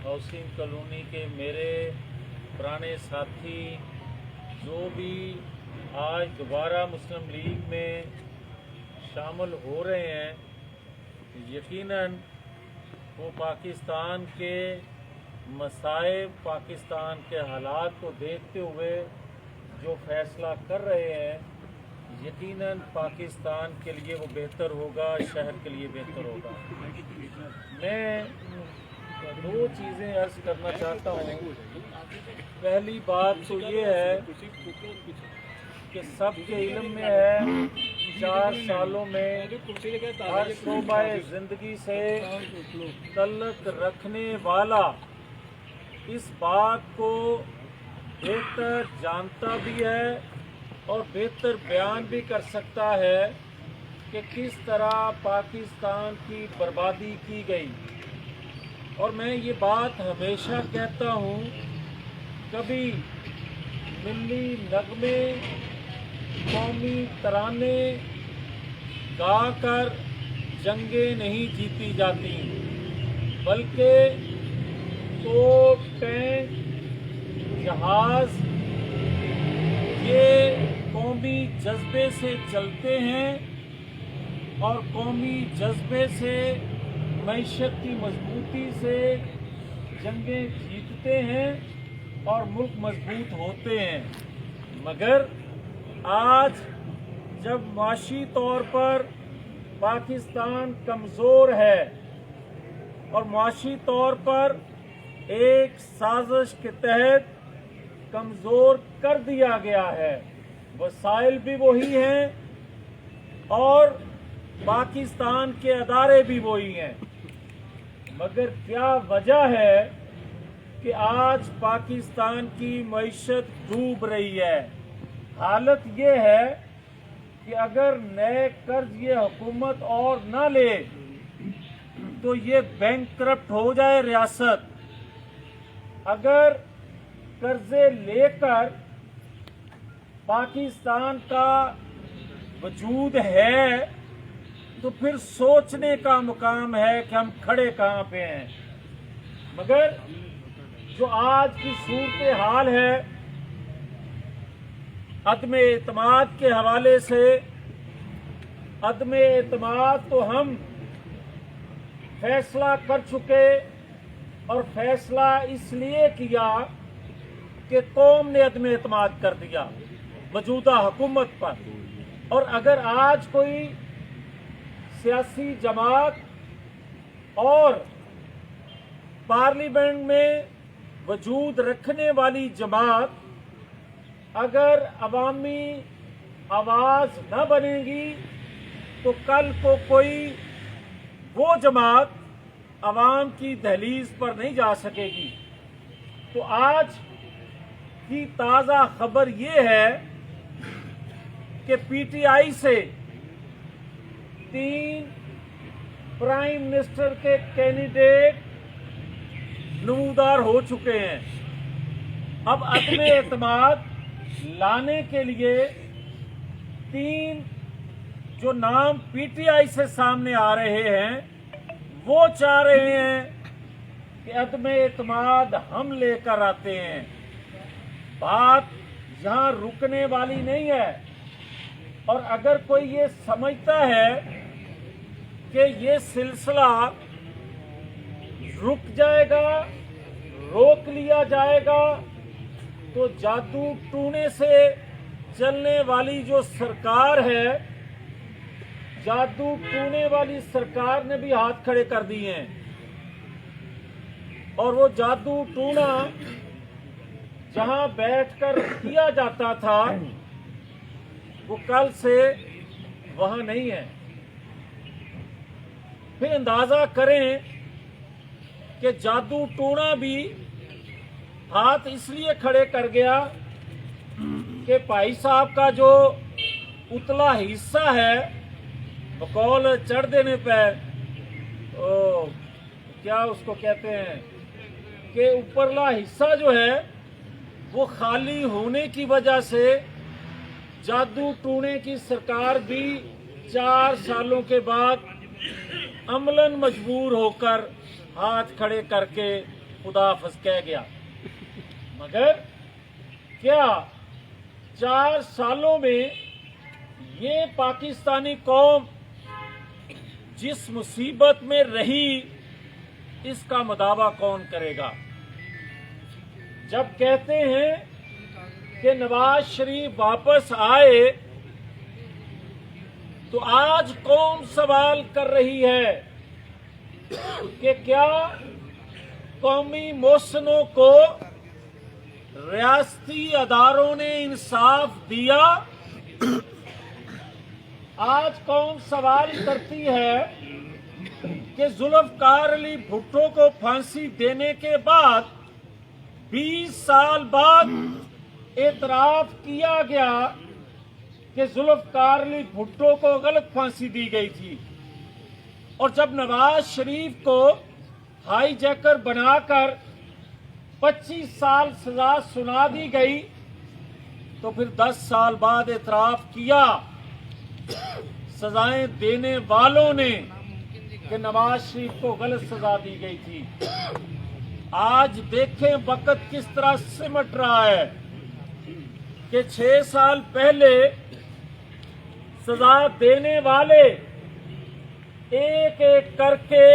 Housing colony के मेरे पुराने साथी जो भी आज दोबारा मुस्लिम लीग में शामिल हो रहे हैं, यकीनन वो पाकिस्तान के मसाइब, पाकिस्तान के हालात को देखते हुए जो फैसला कर रहे हैं, यकीनन पाकिस्तान के लिए वो बेहतर होगा, शहर के लिए बेहतर होगा। मैं दो चीज़ें अर्ज़ करना चाहता हूँ। पहली बात तो ये है कि सबके इल्म में है 4 सालों में हर शोबाए ज़िंदगी से तल्लुक़ रखने वाला इस बात को बेहतर जानता भी है और बेहतर बयान भी कर सकता है कि किस तरह पाकिस्तान की बर्बादी की गई। और मैं ये बात हमेशा कहता हूँ, कभी मिल्ली नगमे, कौमी तराने गाकर जंगें नहीं जीती जाती, बल्कि तोप, टैंक, जहाज़ ये कौमी जज्बे से चलते हैं और कौमी जज्बे से मईशत की मजबूती से जंगें जीतते हैं और मुल्क मजबूत होते हैं। मगर आज जब माशी तौर पर पाकिस्तान कमज़ोर है और माशी तौर पर एक साजिश के तहत कमज़ोर कर दिया गया है, वसाइल भी वही हैं और पाकिस्तान के अदारे भी वही हैं, मगर क्या वजह है कि आज पाकिस्तान की मईशत डूब रही है? हालत ये है कि अगर नए कर्ज ये हुकूमत और ना ले तो ये बैंकक्रप्ट हो जाए रियासत। अगर कर्जे लेकर पाकिस्तान का वजूद है तो फिर सोचने का मुकाम है कि हम खड़े कहाँ पे हैं। मगर जो आज की सूरत हाल है, अदमे एतमाद के हवाले से, अदमे एतमाद तो हम फैसला कर चुके और फैसला इसलिए किया कि कौम ने अदमे एतमाद कर दिया मौजूदा हुकूमत पर। और अगर आज कोई सियासी जमात और पार्लियामेंट में वजूद रखने वाली जमात अगर अवामी आवाज़ न बनेगी तो कल को कोई वो जमात अवाम की दहलीज पर नहीं जा सकेगी। तो आज की ताज़ा खबर ये है कि पीटीआई से 3 प्राइम मिनिस्टर के कैंडिडेट नमूदार हो चुके हैं। अब अदमे एतमाद लाने के लिए 3 जो नाम पीटीआई से सामने आ रहे हैं, वो चाह रहे हैं कि अदमे एतमाद हम लेकर आते हैं। बात यहाँ रुकने वाली नहीं है। और अगर कोई ये समझता है कि ये सिलसिला रुक जाएगा, रोक लिया जाएगा, तो जादू टूने से चलने वाली जो सरकार है, जादू टूने वाली सरकार ने भी हाथ खड़े कर दिए हैं। और वो जादू टूना जहां बैठकर किया जाता था वो कल से वहां नहीं है। फिर अंदाजा करें कि जादू टूना भी हाथ इसलिए खड़े कर गया कि भाई साहब का जो उतला हिस्सा है, बकौल चढ़ देने पर क्या उसको कहते हैं कि ऊपरला हिस्सा जो है वो खाली होने की वजह से जादू टूने की सरकार भी 4 सालों के बाद अमलन मजबूर होकर हाथ खड़े करके खुदाफिज कह गया। मगर क्या 4 सालों में ये पाकिस्तानी कौम जिस मुसीबत में रही, इसका मुदावा कौन करेगा? जब कहते हैं कि नवाज शरीफ वापस आए, तो आज कौम सवाल कर रही है कि क्या कौमी मोहसिनों को रियासती अदारों ने इंसाफ दिया? आज कौम सवाल करती है कि जुल्फकार अली भुट्टो को फांसी देने के बाद 20 साल बाद एतराफ किया गया कि जुल्फकार अली भुट्टो को गलत फांसी दी गई थी, और जब नवाज शरीफ को हाईजैकर बनाकर 25 साल सजा सुना दी गई, तो फिर 10 साल बाद एतराफ किया सजाएं देने वालों ने कि नवाज शरीफ को गलत सजा दी गई थी। आज देखें वक्त किस तरह सिमट रहा है कि 6 साल पहले सजा देने वाले एक एक करके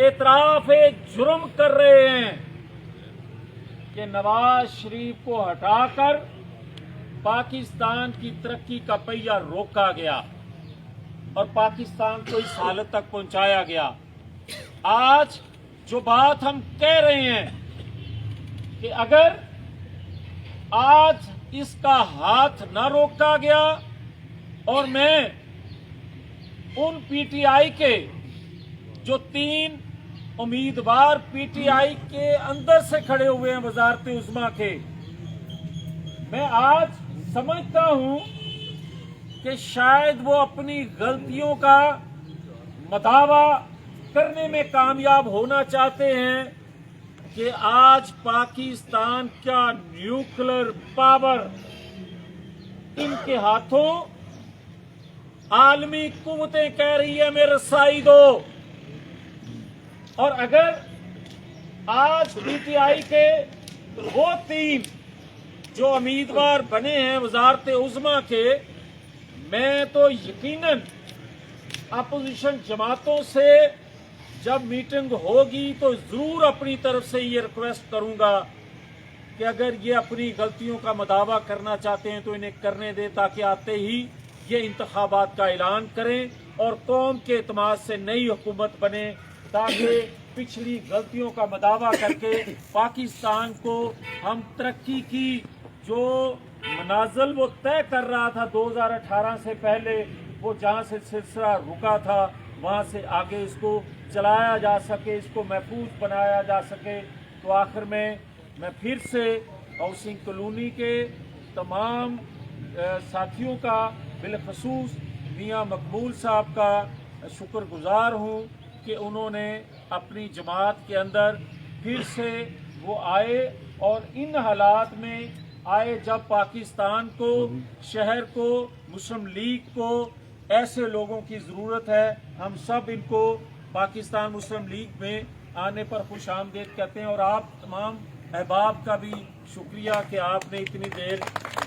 एतराफ जुर्म कर रहे हैं कि नवाज शरीफ को हटाकर पाकिस्तान की तरक्की का पहिया रोका गया और पाकिस्तान को इस हालत तक पहुंचाया गया। आज जो बात हम कह रहे हैं कि अगर आज इसका हाथ न रोका गया, और मैं उन पीटीआई के जो 3 उम्मीदवार पीटीआई के अंदर से खड़े हुए हैं वजारत उज़्मा के, मैं आज समझता हूं कि शायद वो अपनी गलतियों का मदावा करने में कामयाब होना चाहते हैं कि आज पाकिस्तान का न्यूक्लियर पावर इनके हाथों, आलमी कुव्वतें कह रही है मेरे रसाई दो। और अगर आज पीटीआई के वो 3 जो उम्मीदवार बने हैं वजारत उज़्मा के, मैं तो यकीनन अपोजिशन जमातों से जब मीटिंग होगी तो जरूर अपनी तरफ से ये रिक्वेस्ट करूंगा कि अगर ये अपनी गलतियों का मदावा करना चाहते हैं तो इन्हें करने दें, ताकि आते ही ये इंतखाबात का ऐलान करें और कौम के एतमाद से नई हुकूमत बने, ताकि पिछली गलतियों का मदावा करके पाकिस्तान को हम तरक्की की जो मनाजिल वो तय कर रहा था 2018 से पहले, वो जहाँ से सिलसिला रुका था वहाँ से आगे इसको चलाया जा सके, इसको महफूज बनाया जा सके। तो आखिर में मैं फिर से हाउसिंग कॉलोनी के तमाम साथियों का, बिलखसूस मियाँ मकबूल साहब का शुक्रगुजार हूँ कि उन्होंने अपनी जमात के अंदर फिर से वो आए और इन हालात में आए जब पाकिस्तान को, शहर को, मुस्लिम लीग को ऐसे लोगों की ज़रूरत है। हम सब इनको पाकिस्तान मुस्लिम लीग में आने पर खुश आमदीद कहते हैं, और आप तमाम अहबाब का भी शुक्रिया कि आपने इतनी देर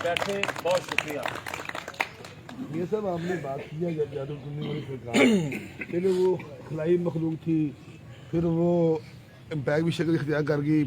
बैठे, बहुत शुक्रिया। ये सब आपने बात किया जब यादव सुनने वाली सरकार पहले वो खलाई मखलूक थी, फिर वो इम्पैक्ट भी शक्ल इख्तियार कर गई।